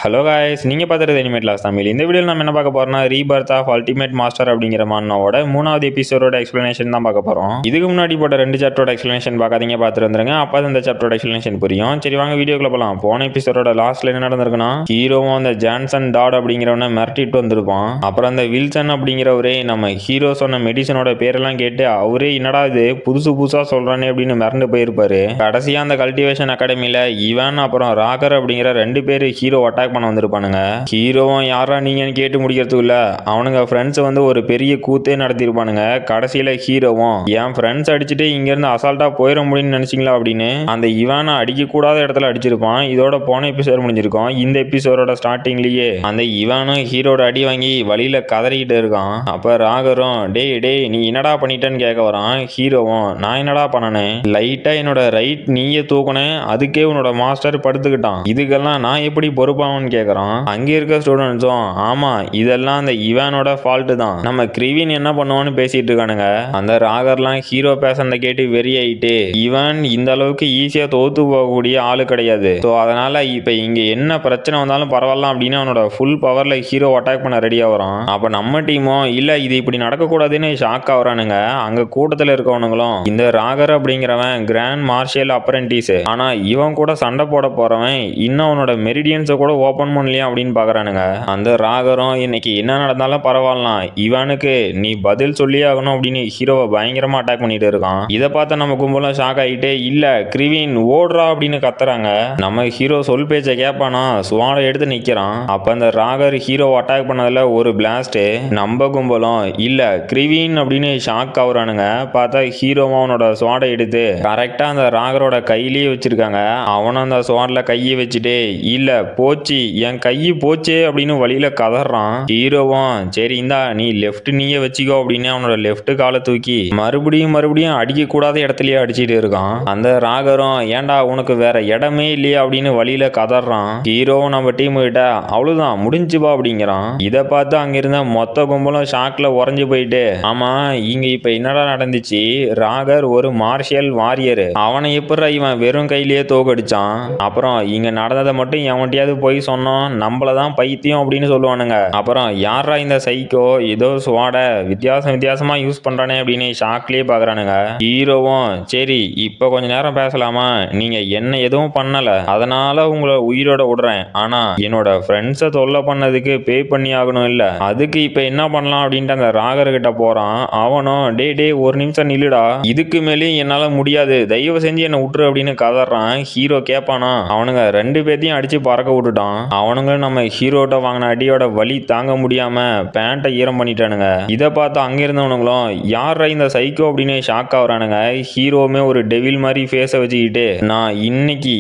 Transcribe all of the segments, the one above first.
Hello guys, நீங்கள் பார்த்துறது animate loss Tamil. இந்த வீடியோவில் நம்ம என்ன பார்க்க போறோம்னா ரீபர்த் ஆஃப் அல்டிமேட் மாஸ்டர் அப்படிங்கிற மானோட 3வது எபிசோடோட எக்ஸ்பிளனேஷன் தான் பார்க்க போகிறோம். இதுக்கு முன்னாடி போட்ட 2 சாப்டரோட எக்ஸ்பிளனேஷன் பார்க்காதீங்க, பார்த்துட்டு வந்துருங்க. அப்போ இந்த சாப்டரோட எக்ஸ்பிளனேஷன் புரியும். சரி வாங்க வீடியோக்குள்ள போகலாம். போன எபிசோடோட லாஸ்ட்ல என்ன நடந்திருக்குன்னா, ஹீரோவும் அந்த ஜான்சன் டாட் அப்படிங்கிறவனை மிரட்டிட்டு வந்திருப்பான். அப்புறம் அந்த வில்சன் அப்படிங்கிறவரே நம்ம ஹீரோ சொன்ன மெடிசனோட பேரெல்லாம் கேட்டு அவரே என்னடா இது புதுசா சொல்றானே அப்படின்னு மிரண்டு போயிருப்பாரு. கடைசியா அந்த கல்டிவேஷன் அகாடமியில இவன் அப்புறம் ராகர் அப்படிங்கிற 2 பேர் ஹீரோ அட்டாக் பண்ண வந்திருப்பானுங்க. ஹீரோவும் யாரா நீங்கன்னு கேட்டு முடிக்கிறதுக்குள்ள அவனுங்க ஃப்ரெண்ட்ஸ் வந்து ஒரு பெரிய கூத்தே நடத்திருப்பானுங்க. கடைசியில ஹீரோவும் என் ஃப்ரெண்ட்ஸ் அடிச்சுட்டு இங்க இருந்து அசால்ட்டா போயிட முடியும்னு நினைச்சீங்களா அப்படின்னு அந்த இவானை அடிக்க கூடாத இடத்துல அடிச்சிருப்பான். இதோட போன எபிசோட் முடிஞ்சிருக்கும். இந்த எபிசோடோட ஸ்டார்டிங்லயே அந்த இவானும் ஹீரோட அடி வாங்கி வழியில கதறிக்கிட்டு இருக்கான். அப்ப ராகரும் டேய் நீ என்னடா பண்ணிட்டேன்னு கேட்க வரான். ஹீரோவும் நான் என்னடா பண்ணனேன், லைட்டா என்னோட ரைட் நீயே தூக்குனேன், அதுக்கே உன்னோட மாஸ்டர் படுத்துக்கிட்டான், இதுக்கெல்லாம் நான் எப்படி பொறுப்பாவன் கேக்குறான். அங்க இருக்க ஸ்டூடெண்ட்ஸும் ஆமா இதெல்லாம் அந்த இவானோட ஃபால்ட் தான், நம்ம கிரிவின் என்ன பண்ணுவான்னு பேசிட்டு இருக்கானுங்க. அந்த ராகர்லாம் ஹீரோ பேசந்த கேட்டு வெறி ஆயிட்டு இவன் இந்த அளவுக்கு ஈஸியா தோத்து போகக்கூடிய ஆளு கிடையாது, ஸோ அதனால இப்ப இங்க என்ன பிரச்சனை வந்தாலும் பரவாயில்ல அப்படின்னு அவனோட ஃபுல் பவர்ல ஹீரோ அட்டாக் பண்ண ரெடியா வரான். அப்ப நம்ம டீமும் இல்ல இது இப்படி நடக்கக்கூடாதுன்னு ஷாக் ஆகுறானுங்க. அங்க கூட்டத்தில் இருக்கவனுங்களும் இந்த ராகர் அப்படிங்கிறவன் கிராண்ட் மார்ஷியல் அப்ரெண்டிஸ், ஆனா இவன் கூட சண்டை போட போறவன் இன்னும் அவனோட மெரிடியன்ஸை கூட ஓப்பன் பண்ணலையா அப்படின்னு பாக்குறானுங்க. அந்த ராகரும் இன்னைக்கு என்ன நடந்தாலும் பரவாயில்லாம், இவனுக்கு நீ பதில் சொல்லியே ஆகணும் அப்படின்னு ஹீரோவை பயங்கரமா அட்டாக் பண்ணிட்டு இருக்கான். இதை பார்த்த நம்ம கும்பலாம் ஷாக் ஆகிட்டு இல்ல கிரிவின் ஓடுறா அப்படின்னு கத்துறாங்க. நம்ம ஹீரோ சொல் பேச்சை கேட்பானா சுவாடை எடுத்து நிக்கிறான். அப்ப அந்த ராகர் ஹீரோ அட்டாக் பண்ணதுல ஒரு பிளாஸ்ட். நம்ம கும்பலும் இல்ல கிரிவின் அப்படின்னு ஷாக் ஆகுறானுங்க. பார்த்தா ஹீரோவும் அவனோட சுவாடை எடுத்து கரெக்டா அந்த ராகரோட கையிலேயே வச்சிருக்காங்க. அவனும் அந்த சுவாட்ல கையை வச்சுட்டு இல்ல போச்சு என் கை போச்சே அப்படின்னு வழியில கதறான். ஹீரோவும் சரி இந்தா நீ லெஃப்ட் நீயே வச்சுக்கோ அப்படின்னு அவனோட லெஃப்ட் காலை தூக்கி மறுபடியும் அடிக்க கூடாத இடத்துலயே அடிச்சிட்டு இருக்கான். அந்த ராகரும் ஏன்டா உனக்கு வேற இடமே இல்லையா அப்படின்னு வழியில கதறான். ஹீரோவும் நம்ம டீம் கிட்ட அவ்வளவுதான் முடிஞ்சுப்பா அப்படிங்கிறான். இதை பார்த்து அங்கிருந்த மொத்த கும்பலும் ஷாக்ல உறைஞ்சு போயிட்டு ஆமா இங்க இப்ப என்னடா நடந்துச்சு, ராகர் ஒரு மார்ஷியல் வாரியர், அவனை எப்படி இவன் வெறும் கையிலேயே தோக்கடிச்சான், அப்புறம் இங்க நடந்ததை மட்டும் எவன்கிட்டயாவது போய் சொன்னோம் நம்மளதான் பைத்தியம் அப்படின்னு சொல்லுவானுங்க. அப்புறம் யாரா இந்த சைக்கோ ஏதோ ஸ்வாட வித்தியாசமா யூஸ் பண்றானே அப்படின்னு ஷாக்லயே பாக்குறானுங்க. ஹீரோவும் சரி இப்ப கொஞ்ச நேரம் பேசலாமா, நீங்க என்ன எதுவும் பண்ணல அதனால உங்களை உயிரோட விடுறேன், ஆனா என்னோட ஃப்ரெண்ட்ஸை தொல்லை பண்ணதுக்கு பே பண்ணி ஆகணும் இல்ல, அதுக்கு இப்ப என்ன பண்ணலாம் அப்படின்ட்டு அந்த ராகர் கிட்ட போறான். அவனும் டே ஒரு நிமிஷம் நில்லுடா, இதுக்கு மேலேயும் என்னால முடியாது, தயவு செஞ்சு என்ன விட்டுரு அப்படின்னு கதறான். ஹீரோ கேட்பானா அவனுங்க 2 பேத்தையும் அடிச்சு பறக்க விட்டுட்டான். அவனுங்களும் நம்ம ஹீரோட்ட வாங்கின அடியோட வலி தாங்க முடியாம பேண்ட்டை ஈரம் பண்ணிட்டானுங்க. இதை பார்த்து அங்க இருந்தவனுங்களும் யாரா இந்த சைக்கோ அப்படின்னு ஷாக் ஆகுறானுங்க. ஹீரோவுமே ஒரு டெவில் மாதிரி ஃபேஸை வச்சுக்கிட்டு நான் இன்னைக்கு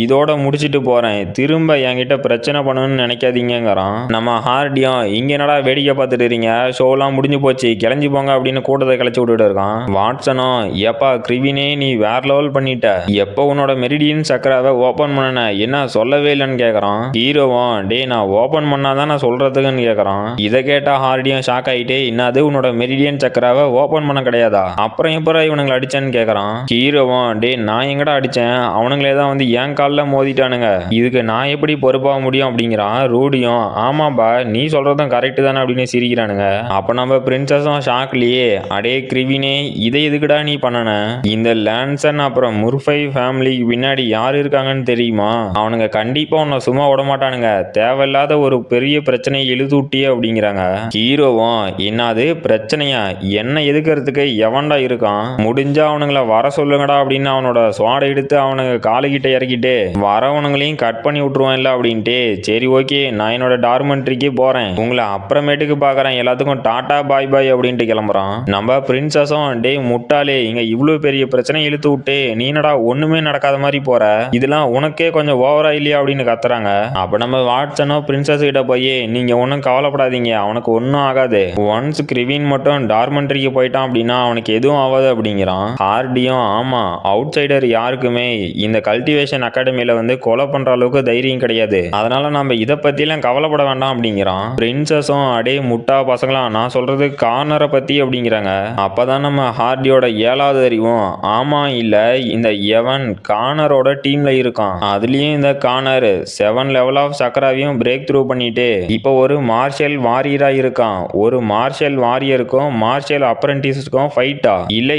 இதோட முடிச்சிட்டு போறேன், திரும்ப என்கிட்ட பிரச்சனை பண்ணணும்னு நினைக்காதீங்கிறான். நம்ம ஹார்டியும் இங்க என்னடா வேடிக்கை பார்த்துட்டு இருக்கீங்க, ஷோலாம் முடிஞ்சு போச்சு கிளஞ்சி போங்க அப்படின்னு கூட்டத்தை கிளச்சி விட்டுட்டு இருக்கான். வாட்சனும் எப்பா கிரிவினே நீ வேற லெவல் பண்ணிட்ட, எப்போ உன்னோட மெரிடியன் சக்கராவை ஓபன் பண்ணன என்ன சொல்லவே இல்லைன்னு கேட்கறான். ஹீரோவும் நான் ஓபன் பண்ணாதான் நான் சொல்றதுக்குன்னு கேட்கறான். இதை கேட்டா ஹார்டியும் ஷாக் ஆயிட்டே என்னது உன்னோட மெரிடியன் சக்கராவை ஓபன் பண்ண கிடையாதா, அப்புறம் எப்பறம் இவனுங்களை அடிச்சேன்னு கேட்கறான். ஹீரோவும் நான் எங்கடா அடிச்சேன், அவனுங்களே தான் வந்து என் காலில் மோதிட்டானுங்க, இதுக்கு நான் எப்படி பொறுப்பாக முடியும் அப்படிங்கிறான். ரூடியும் ஆமாப்பா நீ சொல்றதும் கரெக்ட் தானே அப்படின்னு சிரிக்கிறானுங்க. அப்ப நம்ம பிரின்சஸும் ஷாக்லயே அடே கிரிவினே இதை எதுக்குடா நீ பண்ணன, இந்த லான்சன் அப்புறம் முர்ஃபை ஃபேமிலிக்கு பின்னாடி யார் இருக்காங்கன்னு தெரியுமா, அவனுங்க கண்டிப்பா உன்னை சும்மா விட மாட்டானுங்க, தேவையில்லாத ஒரு பெரிய பிரச்சனையை எழுதுட்டியே அப்படிங்கிறாங்க. ஹீரோவும் என்னது பிரச்சனையா, என்ன எதுக்கிறதுக்கு எவன்டா இருக்கான், முடிஞ்சா அவனுங்களை வர சொல்லுங்கடா அப்படின்னு அவனோட சுவாடை எடுத்து அவனுங்க காலுகிட்ட இறக்கிட்டு வரவனுங்களையும் கட் பண்ணி விட்டுருவான் இல்ல அப்படின்ட்டு சரி ஓகே நான் என்னோட டார்மெண்ட்ரிக்கு போறேன், உங்களை அப்புறமேட்டுக்கு பாக்குறேன், எல்லாத்துக்கும் டாட்டா பாய் பாய் அப்படின்ட்டு கிளம்புறான். நம்ம பிரின்சஸும் முட்டாளே இங்க இவ்வளவு பெரிய பிரச்சனை இழுத்து விட்டு நீ என்னடா ஒண்ணுமே நடக்காத மாதிரி போற, இதெல்லாம் உனக்கே கொஞ்சம் ஓவரா இல்லையா அப்படின்னு கத்துறாங்க. அப்ப நம்ம வாட்சனோ பிரின்சஸ் கிட்ட போய் நீங்க ஒன்றும் கவலைப்படாதீங்க அவனுக்கு ஒன்றும் ஆகாது, ஒன்ஸ் கிரிவின் மட்டும் டார்மெண்ட்ரிக்கு போயிட்டான் அப்படின்னா அவனுக்கு எதுவும் ஆகாது அப்படிங்கிறான். ஹார்டியும் ஆமா அவுட் சைடர் யாருக்குமே இந்த கல்டிவேஷன் அகாடமியில வந்து கொலை பண்ற அளவுக்கு தைரியம் கிடையாது, அதனால நம்ம இதை பத்திலாம் கவலைப்பட வேண்டாம் அப்படிங்கிறான். பிரின்சஸும் முட்டா பசங்களா நான் சொல்றது கார்னரை பத்தி அப்படிங்கிறாங்க. அப்பதான் நம்ம ஹார்டியோட 7வது அறிவும் ஆமா இல்ல இந்த எவன் கார்னரோட டீம்ல இருக்கான், அதுலயும் இந்த கார்னர் 7 லெவல் ஆஃப் சக்கராவையும் பிரேக் த்ரூ பண்ணிட்டு இப்போ ஒரு மார்ஷல் வாரியரா இருக்கான். ஒரு மார்ஷல் வாரியருக்கும் மார்ஷல் அப்ரெண்டிஸுக்கும் ஃபைட்டா?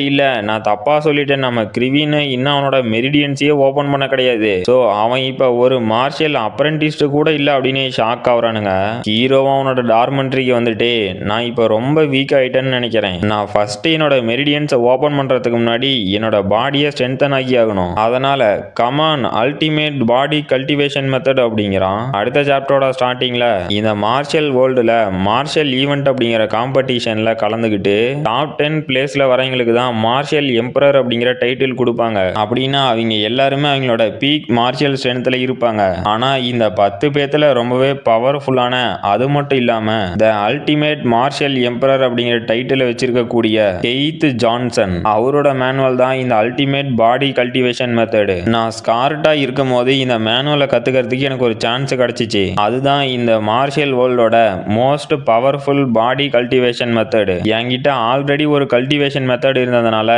இல்ல நான் தப்பா சொல்லிட்டேன். நம்ம கிரிவின் இன்னும் அவனோட மெரிடியன்ஸையே ஓபன் பண்ண கிடையாது. சோ அவன் இப்ப ஒரு மார்ஷல் அப்ரெண்டிஸ்ட் கூட இல்ல அப்படின்னு ஷாக் ஆகுறானுங்க. ஹீரோவும் அவனோட டார்மெண்ட்ரிக்கு வந்துட்டு நான் இப்ப ரொம்ப வீக் ஆயிட்டேன்னு நினைக்கிறேன். நான் ஃபர்ஸ்ட் என்னோட மெரிடியன்ஸை ஓபன் பண்றதுக்கு முன்னாடி என்னோட பாடியை ஸ்ட்ரென்தன் ஆகி ஆகணும். அதனால கமான் அல்டிமேட் பாடி கல்டிவேஷன் மெத்தட் அப்படிங்கிறான். அடுத்த சாப்டரோட ஸ்டார்டிங்ல இந்த மார்ஷல் வேர்ல்டுல மார்ஷல் ஈவெண்ட் அப்படிங்கிற காம்படிஷன்ல கலந்துக்கிட்டு டாப் 10 பிளேஸ்ல வரவங்களுக்கு தான் மார்ஷல் எம்பரர் அப்படிங்கிற டைட்டில் கொடுப்பாங்க. அப்படின்னா அவங்க எல்லாருமே அவங்களோட பீக் மார்ஷல் ஸ்ட்ரென்த்ல இருப்பாங்க. ஆனா இந்த 10 பேத்துல ரொம்பவே பவர்ஃபுல்லான, அது மட்டும் இல்லாம த அல்டிமேட் மார்ஷல் எம்பரர் அப்படிங்கிற டைட்டில் வச்சிருக்கக்கூடிய கெய்த் ஜான்சன் அவரோட மேனுவல் தான் இந்த அல்டிமேட் பாடி கல்டிவேஷன் மெத்தட். நான் ஸ்கார்ட்டா இருக்கும் போது இந்த மேனுவலை கத்துக்கிறதுக்கு எனக்கு ஒரு சான்ஸ் கிடைச்சிச்சு. அதுதான் இந்த மார்ஷல் வேர்ல்டோட மோஸ்ட் பவர்ஃபுல் பாடி கல்டிவேஷன் மெத்தட். என்கிட்ட ஆல்ரெடி ஒரு கல்டிவேஷன் மெத்தட் இருந்ததுனால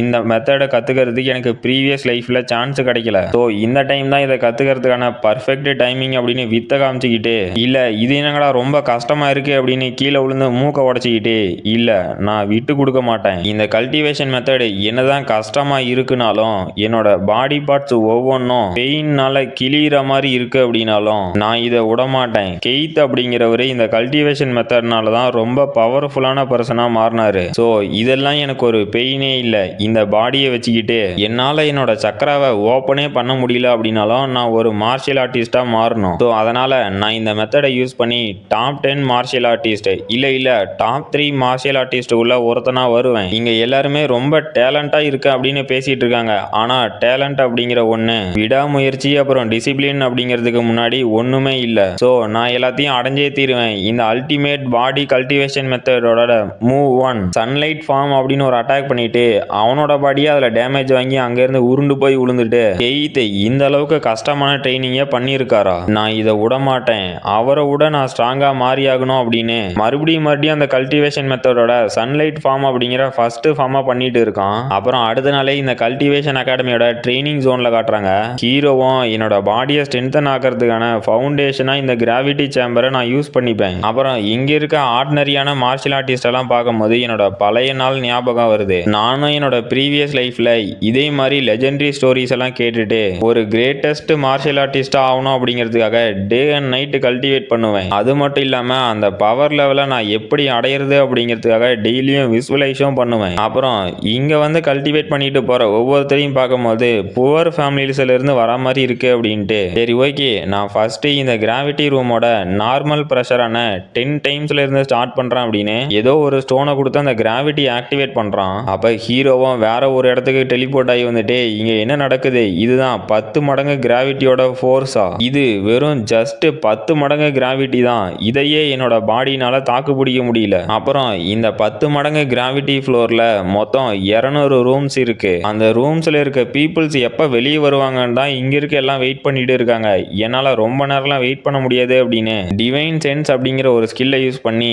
இந்த மெத்தடை கத்துக்கிறதுக்கு எனக்கு ப்ரீவியஸ் லைஃப்ல சான்ஸ் கிடைக்கல. ஸோ இந்த டைம் தான் இதை கத்துக்கிறதுக்கான பர்ஃபெக்ட் டைமிங் அப்படின்னு வித்த காமிச்சுக்கிட்டு இல்ல இது என்னங்கடா ரொம்ப கஷ்டமா இருக்கு அப்படின்னு கீழே விழுந்து மூக்க உடச்சிக்கிட்டு இல்ல நான் விட்டு கொடுக்க மாட்டேன். இந்த கல்டிவேஷன் மெத்தட் என்னதான் கஷ்டமா இருக்குனாலும் என்னோட பாடி பார்ட்ஸ் ஒவ்வொன்றும் பெயின்னால கிளியிற மாதிரி இருக்கு அப்படின்னாலும் நான் இதை விட மாட்டேன். கெய்த் அப்படிங்கிறவரு இந்த கல்டிவேஷன் மெத்தட்னால தான் ரொம்ப பவர்ஃபுல்லான பர்சனா மாறினாரு. ஸோ இதெல்லாம் எனக்கு ஒரு பெயினே இல்லை. இந்த பாடியை வச்சுக்கிட்டு என்னால் என்னோட சக்கராவை ஓப்பனே பண்ண முடியல அப்படின்னாலும் நான் ஒரு மார்ஷியல் ஆர்டிஸ்டா மாறணும். ஸோ அதனால நான் இந்த மெத்தடை யூஸ் பண்ணி டாப் 10 மார்ஷியல் ஆர்டிஸ்ட் இல்ல டாப் 3 மார்ஷியல் ஆர்டிஸ்ட் உள்ள ஒருத்தனா வருவேன். இங்க எல்லாருமே ரொம்ப டேலண்டா இருக்கு அப்படின்னு பேசிட்டு இருக்காங்க. ஆனா டேலண்ட் அப்படிங்கிற ஒண்ணு விடாமுயற்சி அப்புறம் டிசிப்ளின் அப்படிங்கிறதுக்கு முன்னாடி ஒண்ணுமே இல்ல. ஸோ நான் எல்லாத்தையும் அடைஞ்சே தீருவேன். இந்த அல்டிமேட் பாடி கல்டிவேஷன் மெத்தடோட மூவ் 1 சன்லைட் ஃபார்ம் அப்படின்னு ஒரு அட்டாக் பண்ணிட்டு அவனோட பாடியை அதில் டேமேஜ் வாங்கி அங்கேருந்து உருண்டு போய் விழுந்துட்டு கெய்த் இந்த அளவுக்கு கஷ்டமான ட்ரைனிங்கை பண்ணியிருக்காரா? நான் இதை விட மாட்டேன். அவரை விட நான் ஸ்ட்ராங்கா மாறி ஆகணும் அப்படின்னு மறுபடியும் அந்த கல்டிவேஷன் மெத்தடோட சன்லைட் ஃபார்ம் அப்படிங்கிற ஃபர்ஸ்ட் ஃபார்மா பண்ணிட்டு இருக்கான். அப்புறம் அடுத்த நாளே இந்த கல்டிவேஷன் அகாடமியோட ட்ரைனிங் ஜோன்ல காட்டுறாங்க. ஹீரோவும் என்னோட பாடியை ஸ்ட்ரென்தன் ஆக்கிறதுக்கான ஃபவுண்டேஷனா இந்த கிராவிட்டி சேம்பரை நான் யூஸ் பண்ணிப்பேன். அப்புறம் இங்க இருக்க ஆர்டினரியான மார்ஷியல் ஆர்டிஸ்ட் எல்லாம் பார்க்கும்போது என்னோட பழைய நாள் ஞாபகம் வருது. நானும் என்னோட ப்ரீவியஸ் லைஃப்ல இதே மாதிரி லெஜெண்டரி ஸ்டோரிஸ் எல்லாம் கேட்டுட்டு ஒரு கிரேட்டஸ்ட் மார்ஷியல் ஆர்டிஸ்டா ஆகணும் அப்படிங்கிறதுக்காக டே அண்ட் நைட் கல்டிவேட் பண்ணுவேன். அது மட்டும் இல்லாம அந்த பவர் லெவலை நான் எப்படி அடையிறது அப்படிங்கிறதுக்காக டெய்லியும் விசுவலைஸும் பண்ணுவேன். அப்புறம் இங்க வந்து கல்டிவேட் பண்ணிட்டு போற ஒவ்வொருத்தரையும் பார்க்கும்போது புவர் ஃபேமிலிஸ்ல இருந்து வர மாதிரி இருக்கு அப்படின்ட்டு சரி ஓகே நான் ஃபர்ஸ்ட் இந்த கிராவிட்டி ரூமோட நார்மல் ப்ரெஷரான 10 டைம்ஸ்ல இருந்து ஸ்டார்ட் பண்றேன் அப்படின்னு ஏதோ ஒரு ஸ்டோனை கொடுத்து அந்த கிராவிட்டி ஆக்டிவேட் பண்றான். அப்ப ஹீரோவும் வேற ஒரு இடத்துக்கு டெலிபோர்ட் ஆகி வந்துட்டு இங்க என்ன நடக்குது? இதுதான் 10 மடங்கு கிராவிட்டியோட ஃபோர்ஸா? இது வெறும் ஜஸ்ட் 10 மடங்கு கிராவிட்டி தான். இதையே என்னோட பாடினால தாக்கு பிடிக்க முடியல. அப்புறம் இந்த 10 மடங்கு கிராவிட்டி ஃப்ளோர்ல மொத்தம் 200 ரூம்ஸ் இருக்கு. அந்த ரூம்ஸ்ல இருக்க பீப்புள்ஸ் எப்ப வெளியே வருவாங்கன்னு தான் இங்க இருக்க எல்லாம் வெயிட் பண்ணிட்டு இருக்காங்க. என்னால ரொம்ப நேரம்லாம் வெயிட் பண்ண முடியாது அப்படின்னு டிவைன் சென்ஸ் அப்படிங்கிற ஒரு ஸ்கில்லை யூஸ் பண்ணி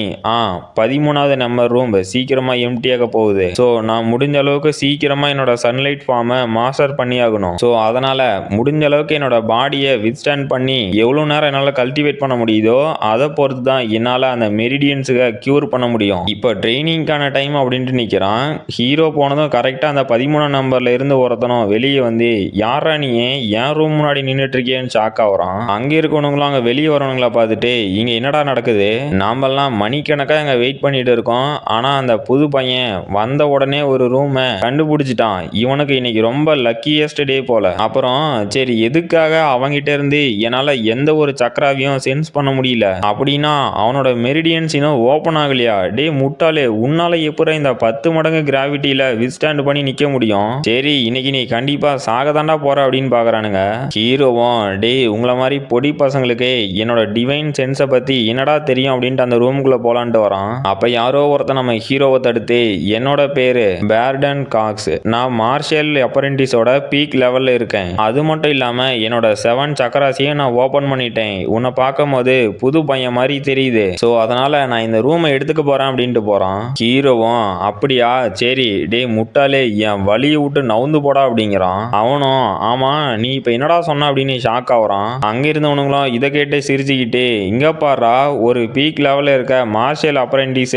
13வது நம்பர் ரூம் சீக்கிரமா எம்டியாக போகுது. ஸோ நான் முடிஞ்ச அளவுக்கு சீக்கிரமா என்னோட சன்லைட் ஃபார்மை மாஸ்டர் பண்ணி ஆகணும். ஸோ அதனால முடிஞ்ச அளவுக்கு என்னோட பாடியை வித்ஸ்டாண்ட் பண்ணி எவ்வளவு நேரம் என்னால் கல்டிவேட் பண்ண முடியுதோ அதை பொறுத்து தான் என்னால் அந்த மெரிடியன்ஸுக்கு கியூர் பண்ண முடியும். இப்போ ட்ரைனிங்கான டைம் அப்படின்ட்டு நிற்கிறான். ஹீரோ போனதும் கரெக்டாக அந்த 13 நம்பர்ல இருந்து ஒருத்தனும் வெளியே வந்து யாரா நீ என் ரூம் முன்னாடி நின்றுட்டு இருக்கேன்னு ஷாக் ஆகுறான். அங்கே இருக்கவனுங்களும் அங்கே வெளியே வரவனுங்களா பார்த்துட்டு இங்க என்னடா நடக்குது? நாமெல்லாம் மணிக்கணக்காக இங்கே வெயிட் பண்ணிட்டு இருக்கோம். ஆனால் அந்த புது பையன் வந்த உடனே ஒரு ரூமை கண்டுபிடிச்சிட்டான். இவனுக்கு இன்னைக்கு ரொம்ப லக்கியஸ்ட் டே போல. அப்புறம் சரி எதுக்காக அவங்கிட்ட இருந்து என்னால் எந்த ஒரு சக்கராவையும் சென்ஸ் பண்ண முடியல அப்படின்னா அவனோட மெரிடியன்ஸ் இன்னும் ஓப்பன் ஆகலையா? டே முட்டாளே, உன்னால எப்படி இந்த 10 மடங்கு கிராவிட்டியில வித்ஸ்டாண்ட் பண்ணி நிக்க முடியும்? சரி இன்னைக்கு நீ கண்டிப்பா சாகதாண்டா போற அப்படின்னு பாக்குறானுங்க. ஹீரோவும் டே உங்களை மாதிரி பொடி பசங்களுக்கு என்னோட டிவைன் சென்ஸை பத்தி என்னடா தெரியும் அப்படின்ட்டு அந்த ரூமுக்குள்ள போலான்ட்டு வரான். அப்ப யாரோ ஒருத்தன் நம்ம ஹீரோவை தடுத்து என்னோட பேரு பேர்டன் காக்ஸ், நான் மார்ஷியல் அப்ரெண்டிஸோட பீக் லெவல்ல இருக்கேன். அது மட்டும் இல்லாம என்னோட 7 சக்கராசியும் நான் ஓபன் பண்ணிட்டேன். உன்னை பார்க்கும் போது புது பையன் மாதிரி தெரியுது. ஸோ அதனால நான் இந்த ரூமை எடுத்துக்க போறேன் அப்படின்ட்டு போறான். ஹீரோவும் அப்படியா சரி டே முட்டாளே என் வழியை விட்டு நவுந்து போடா அப்படிங்கிறான். அவனும் ஆமா நீ இப்ப என்னடா சொன்ன அப்படின்னு ஷாக் ஆகுறான். அங்க இருந்தவனுங்களும் இதை கேட்டு சிரிச்சுக்கிட்டு, இங்க பாரா ஒரு பீக் லெவல்ல இருக்க மார்ஷல் அப்ரெண்டிஸ்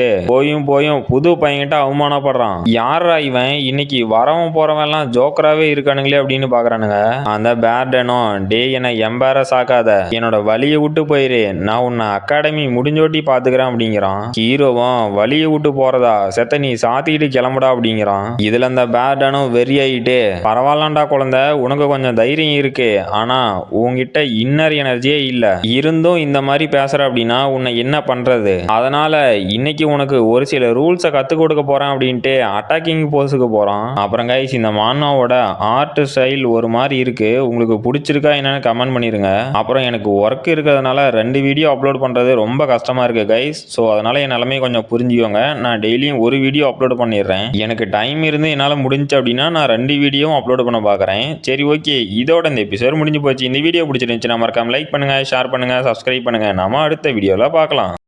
போயும் புது பையன்கிட்ட அவமானப்படுறான். யாரா இவன், இன்னைக்கு வரவன் போறவன் எல்லாம் ஜோக்கராவே இருக்கானுங்களே அப்படின்னு பாக்குறானுங்க. அந்த பேர்டனும், டே என்ன எம்பாரஸ் ஆக்காத, என்னோட வழியை விட்டு போயிரு, நான் உன்னை அகாடமி முடிஞ்சோட்டி பாத்துக்கிறேன் அப்படிங்கிறான். ஹீரோவும் வழியை விட்டு போறதா, செத்த நீ சாத்திக்கிட்டு கிளம்புடா அப்படிங்கிறான். இதுல அந்த பேர்டனும் வெறியாயிட்டு, பரவாயில்லண்டா குழந்தை, உனக்கு கொஞ்சம் தைரியம் இருக்கு, ஆனா உன்கிட்ட இன்னர் எனர்ஜியே இல்ல, இருந்தும் இந்த மாதிரி பேசுற அப்படின்னா உன்னை என்ன பண்றது, அதனால இன்னைக்கு உனக்கு ஒரு சில ரூல்ஸை கத்துக் கொடுக்க போறேன் அப்படின்ட்டு அட்டாக்கிங் போஸுக்கு போறான். அப்புறம் கைஸ், இந்த மானாவோட ஆர்ட் ஸ்டைல் ஒரு மாதிரி இருக்கு, உங்களுக்கு பிடிச்சிருக்கா என்னன்னு கமெண்ட் பண்ணிருங்க. அப்புறம் எனக்கு ஒர்க் இருக்கிறதுனால 2 வீடியோ அப்லோட் பண்றது ரொம்ப கஷ்டமா இருக்கு கைஸ். ஸோ அதனால என் நிலைமை கொஞ்சம் புரிஞ்சுக்கோங்க. நான் டெய்லியும் ஒரு வீடியோ அப்லோட் பண்ணிடுறேன். எனக்கு டைம் இருந்து என்னால் முடிஞ்சு அப்படின்னா நான் 2 வீடியோவும் அப்லோட் பண்ண பார்க்குறேன். சரி, ஓகே, இதோட இந்த எபிசோட் முடிஞ்சு போச்சு. இந்த வீடியோ பிடிச்சிருந்துச்சுன்னா மறக்காம லைக் பண்ணுங்க, ஷேர் பண்ணுங்க, சப்ஸ்கிரைப் பண்ணுங்க. நாம அடுத்த வீடியோவில் பார்க்கலாம்.